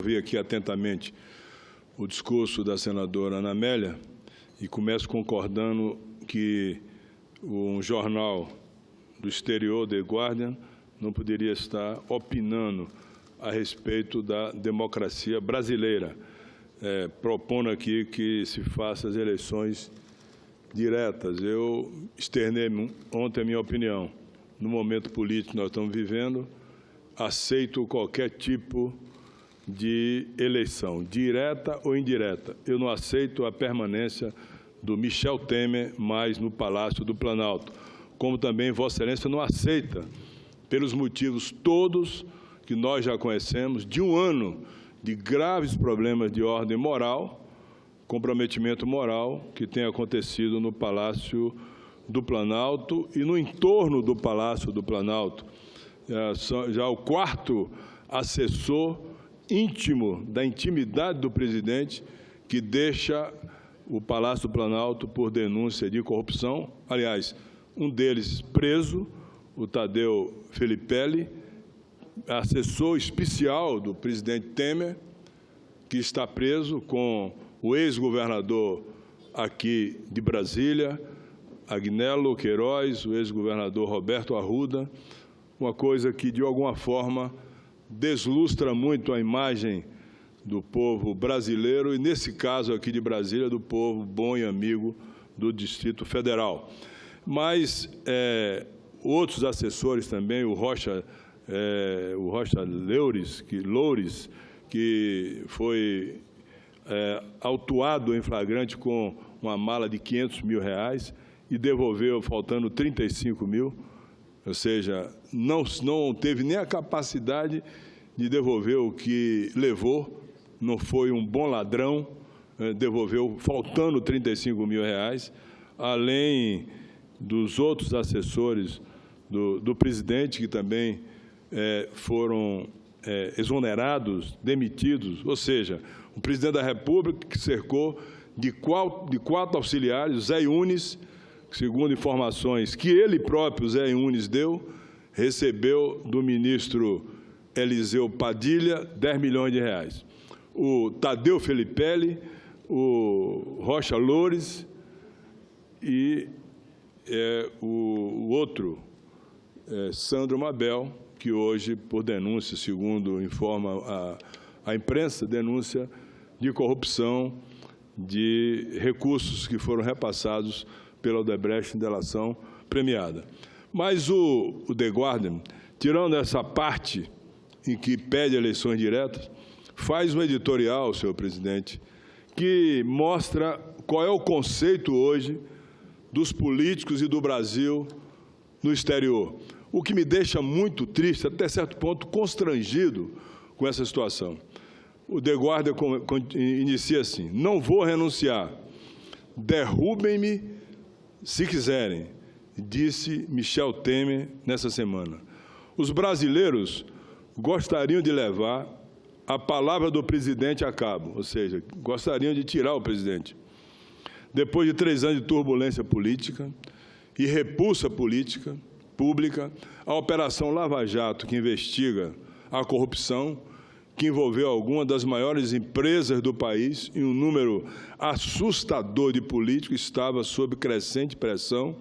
Ouvi aqui atentamente o discurso da senadora Ana Amélia e começo concordando que um jornal do exterior, The Guardian, não poderia estar opinando a respeito da democracia brasileira, propondo aqui que se faça as eleições diretas. Eu externei ontem a minha opinião. No momento político que nós estamos vivendo, aceito qualquer tipo de eleição, direta ou indireta. Eu não aceito a permanência do Michel Temer mais no Palácio do Planalto, como também Vossa Excelência não aceita, pelos motivos todos que nós já conhecemos, de um ano de graves problemas de ordem moral, comprometimento moral que tem acontecido no Palácio do Planalto e no entorno do Palácio do Planalto. Já o quarto assessor íntimo da intimidade do presidente que deixa o Palácio do Planalto por denúncia de corrupção. Aliás, um deles preso, o Tadeu Felipe, assessor especial do presidente Temer, que está preso com o ex-governador aqui de Brasília, Agnello Queiroz, o ex-governador Roberto Arruda, uma coisa que, de alguma forma, deslustra muito a imagem do povo brasileiro e, nesse caso aqui de Brasília, do povo bom e amigo do Distrito Federal. Mas outros assessores também, o Rocha Loures, que foi autuado em flagrante com uma mala de R$500 mil e devolveu faltando 35 mil, ou seja, não teve nem a capacidade de devolver o que levou, não foi um bom ladrão, devolveu faltando 35 mil reais, além dos outros assessores do presidente, que também foram exonerados, demitidos, ou seja, o presidente da República que cercou de quatro auxiliares, Zé Yunes, segundo informações que ele próprio, Zé Yunes, deu, recebeu do ministro Eliseu Padilha R$10 milhões. O Tadeu Felipe, o Rocha Loures e o outro, Sandro Mabel, que hoje, por denúncia, segundo informa a imprensa, denúncia de corrupção de recursos que foram repassados pela Odebrecht em delação premiada. Mas o The Guardian, tirando essa parte em que pede eleições diretas, faz um editorial, senhor presidente, que mostra qual é o conceito hoje dos políticos e do Brasil no exterior. O que me deixa muito triste, até certo ponto constrangido com essa situação. O The Guardian inicia assim: não vou renunciar, derrubem-me se quiserem, disse Michel Temer nessa semana. Os brasileiros gostariam de levar a palavra do presidente a cabo, ou seja, gostariam de tirar o presidente. Depois de 3 anos de turbulência política e repulsa política pública, a Operação Lava Jato, que investiga a corrupção, que envolveu algumas das maiores empresas do país e um número assustador de políticos, estava sob crescente pressão.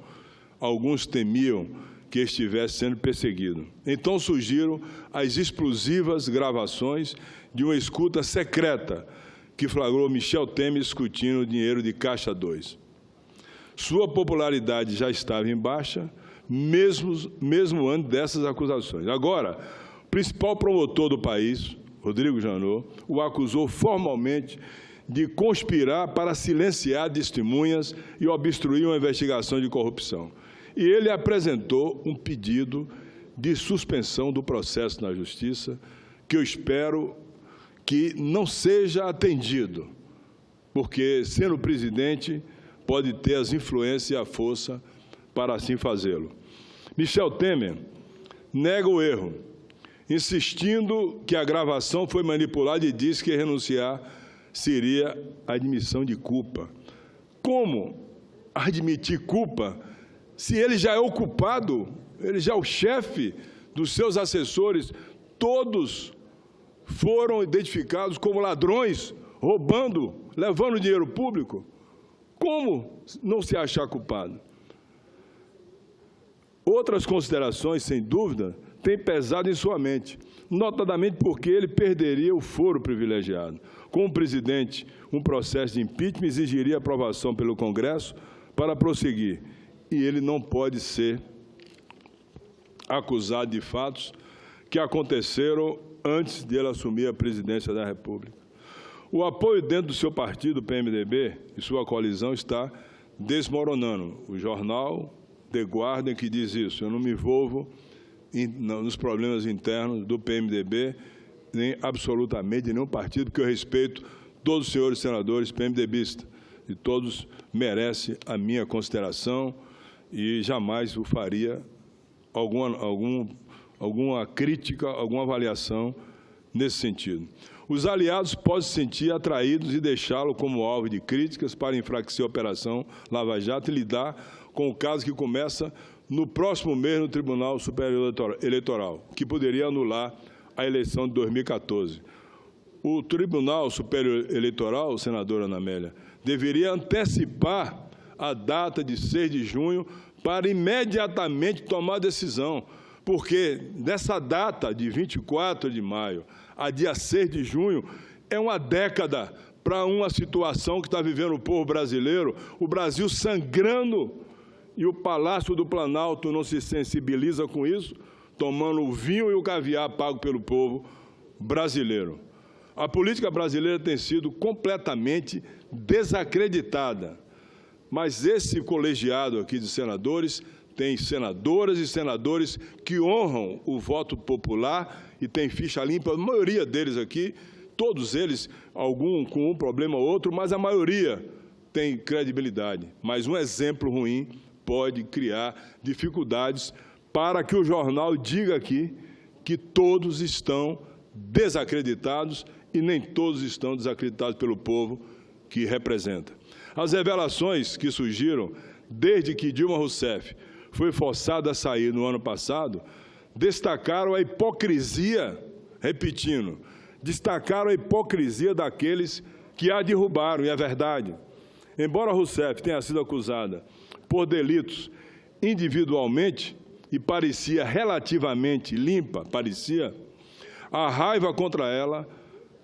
Alguns temiam que estivesse sendo perseguido. Então surgiram as explosivas gravações de uma escuta secreta que flagrou Michel Temer discutindo o dinheiro de Caixa 2. Sua popularidade já estava em baixa, mesmo antes dessas acusações. Agora, o principal promotor do país, Rodrigo Janot, o acusou formalmente de conspirar para silenciar testemunhas e obstruir uma investigação de corrupção. E ele apresentou um pedido de suspensão do processo na Justiça, que eu espero que não seja atendido, porque, sendo presidente, pode ter as influências e a força para assim fazê-lo. Michel Temer nega o erro, insistindo que a gravação foi manipulada e diz que renunciar seria admissão de culpa. Como admitir culpa se ele já é o culpado, ele já é o chefe dos seus assessores, todos foram identificados como ladrões, roubando, levando dinheiro público. Como não se achar culpado? Outras considerações, sem dúvida, têm pesado em sua mente, notadamente porque ele perderia o foro privilegiado. Como presidente, um processo de impeachment exigiria aprovação pelo Congresso para prosseguir, e ele não pode ser acusado de fatos que aconteceram antes de ele assumir a presidência da República. O apoio dentro do seu partido, PMDB, e sua coalizão está desmoronando. O jornal The Guardian que diz isso. Eu não me envolvo nos problemas internos do PMDB, nem absolutamente de nenhum partido, porque eu respeito todos os senhores senadores PMDBistas, e todos merecem a minha consideração e jamais o faria alguma crítica, alguma avaliação nesse sentido. Os aliados podem se sentir atraídos e deixá-lo como alvo de críticas para enfraquecer a Operação Lava Jato e lidar com o caso que começa no próximo mês no Tribunal Superior Eleitoral, que poderia anular a eleição de 2014. O Tribunal Superior Eleitoral, senadora Ana Amélia, deveria antecipar a data de 6 de junho para imediatamente tomar decisão, porque nessa data de 24 de maio a dia 6 de junho é uma década para uma situação que está vivendo o povo brasileiro, o Brasil sangrando, e o Palácio do Planalto não se sensibiliza com isso, tomando o vinho e o caviar pago pelo povo brasileiro. A política brasileira tem sido completamente desacreditada, mas esse colegiado aqui de senadores tem senadoras e senadores que honram o voto popular e tem ficha limpa, a maioria deles aqui, todos eles, algum com um problema ou outro, mas a maioria tem credibilidade. Mas um exemplo ruim pode criar dificuldades para que o jornal diga aqui que todos estão desacreditados e nem todos estão desacreditados pelo povo que representa. As revelações que surgiram desde que Dilma Rousseff foi forçada a sair no ano passado, destacaram a hipocrisia, repetindo, destacaram a hipocrisia daqueles que a derrubaram, e é verdade. Embora Rousseff tenha sido acusada por delitos individualmente e parecia relativamente limpa, a raiva contra ela,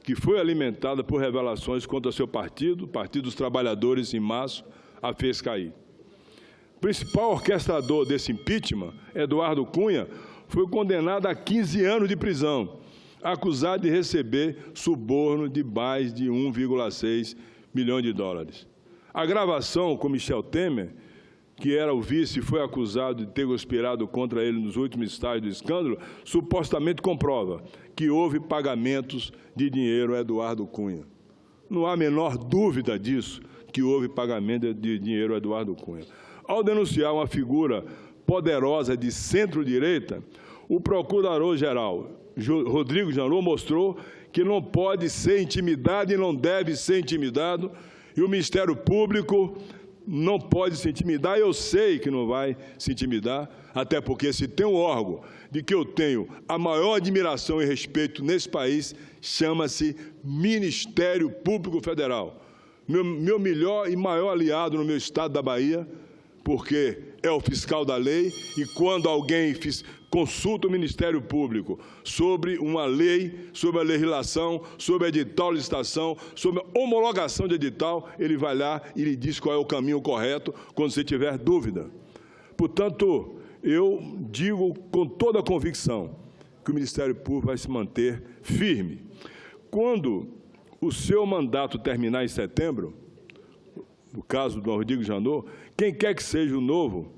que foi alimentada por revelações contra seu partido, o Partido dos Trabalhadores, em março, a fez cair. O principal orquestrador desse impeachment, Eduardo Cunha, foi condenado a 15 anos de prisão, acusado de receber suborno de mais de 1,6 milhão de dólares. A gravação com Michel Temer, que era o vice e foi acusado de ter conspirado contra ele nos últimos estágios do escândalo, supostamente comprova que houve pagamentos de dinheiro a Eduardo Cunha. Não há a menor dúvida disso, que houve pagamento de dinheiro a Eduardo Cunha. Ao denunciar uma figura poderosa de centro-direita, o procurador-geral Rodrigo Janot mostrou que não pode ser intimidado e não deve ser intimidado, e o Ministério Público não pode se intimidar, eu sei que não vai se intimidar, até porque se tem um órgão de que eu tenho a maior admiração e respeito nesse país, chama-se Ministério Público Federal. Meu melhor e maior aliado no meu estado da Bahia, porque é o fiscal da lei, e quando alguém consulta o Ministério Público sobre uma lei, sobre a legislação, sobre edital de licitação, sobre a homologação de edital, ele vai lá e lhe diz qual é o caminho correto quando você tiver dúvida. Portanto, eu digo com toda a convicção que o Ministério Público vai se manter firme. Quando o seu mandato terminar em setembro, no caso do Rodrigo Janot, quem quer que seja o novo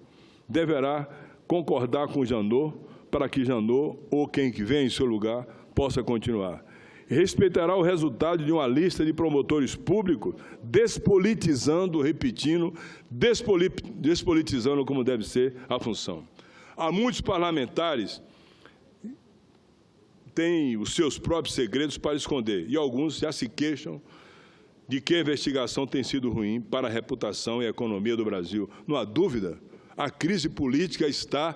deverá concordar com Janot para que Janot, ou quem que vem em seu lugar, possa continuar. E respeitará o resultado de uma lista de promotores públicos, despolitizando, repetindo, despolitizando como deve ser a função. Há muitos parlamentares que têm os seus próprios segredos para esconder, e alguns já se queixam de que a investigação tem sido ruim para a reputação e a economia do Brasil. Não há dúvida, a crise política está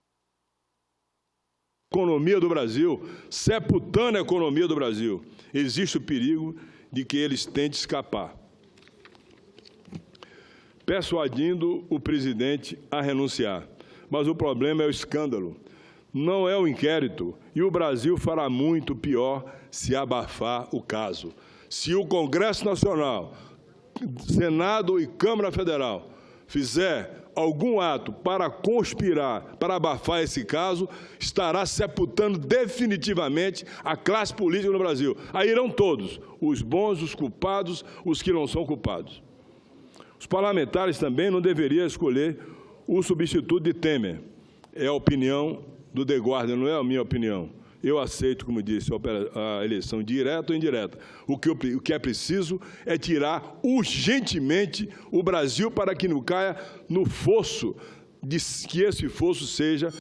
economia do Brasil, sepultando a economia do Brasil. Existe o perigo de que eles tentem escapar, persuadindo o presidente a renunciar. Mas o problema é o escândalo, não é o inquérito, e o Brasil fará muito pior se abafar o caso. Se o Congresso Nacional, Senado e Câmara Federal fizer algum ato para conspirar, para abafar esse caso, estará sepultando definitivamente a classe política no Brasil. Aí irão todos, os bons, os culpados, os que não são culpados. Os parlamentares também não deveriam escolher o substituto de Temer. É a opinião do The Guardian, não é a minha opinião. Eu aceito, como disse, a eleição direta ou indireta. O que é preciso é tirar urgentemente o Brasil para que não caia no fosso, que esse fosso seja...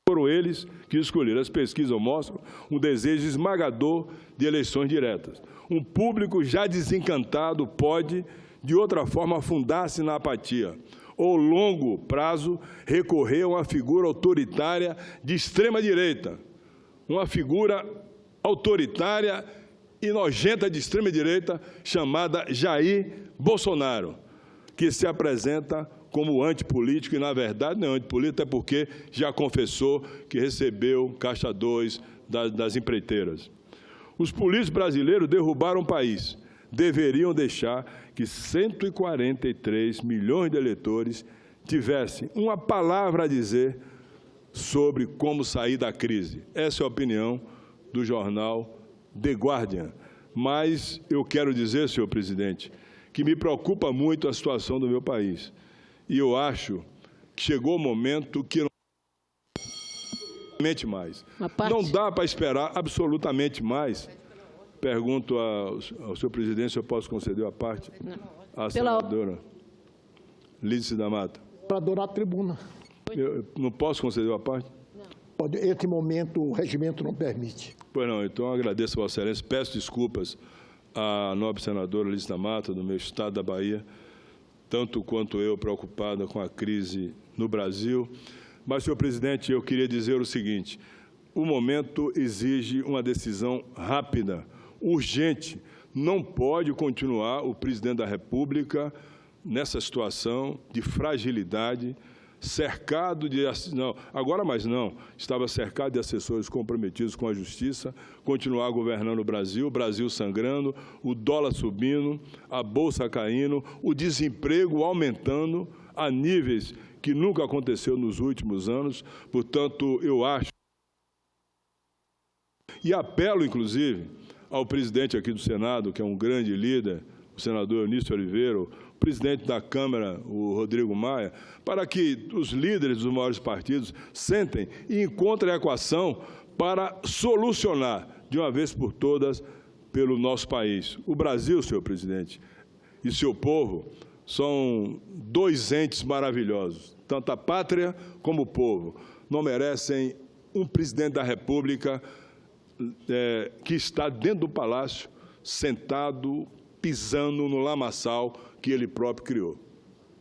Foram eles que escolheram. As pesquisas mostram um desejo esmagador de eleições diretas. Um público já desencantado pode, de outra forma, afundar-se na apatia, ou longo prazo, recorrer a uma figura autoritária de extrema-direita, uma figura autoritária e nojenta de extrema-direita chamada Jair Bolsonaro, que se apresenta como antipolítico e, na verdade, não é antipolítico, até porque já confessou que recebeu caixa 2 das empreiteiras. Os políticos brasileiros derrubaram o país. Deveriam deixar que 143 milhões de eleitores tivessem uma palavra a dizer sobre como sair da crise. Essa é a opinião do jornal The Guardian. Mas eu quero dizer, senhor presidente, que me preocupa muito a situação do meu país. E eu acho que chegou o momento que não dá para esperar absolutamente mais. Pergunto ao senhor presidente se eu posso conceder a parte à senadora Lídice da Mata. Para adorar a tribuna. Eu não posso conceder a parte? Não. Pode, nesse momento, o regimento não permite. Pois não, então eu agradeço a Vossa Excelência, peço desculpas à nobre senadora Lídice da Mata, do meu estado da Bahia, tanto quanto eu, preocupada com a crise no Brasil. Mas, senhor presidente, eu queria dizer o seguinte: o momento exige uma decisão rápida, urgente. Não pode continuar o presidente da República nessa situação de fragilidade, cercado de... Não, agora mais não. Estava cercado de assessores comprometidos com a justiça, continuar governando o Brasil sangrando, o dólar subindo, a bolsa caindo, o desemprego aumentando a níveis que nunca aconteceu nos últimos anos. Portanto, eu acho... E apelo, inclusive, ao presidente aqui do Senado, que é um grande líder, o senador Eunício Oliveira, o presidente da Câmara, o Rodrigo Maia, para que os líderes dos maiores partidos sentem e encontrem a equação para solucionar, de uma vez por todas, pelo nosso país. O Brasil, senhor presidente, e seu povo são dois entes maravilhosos, tanto a pátria como o povo. Não merecem um presidente da República que está dentro do palácio, sentado, pisando no lamaçal que ele próprio criou.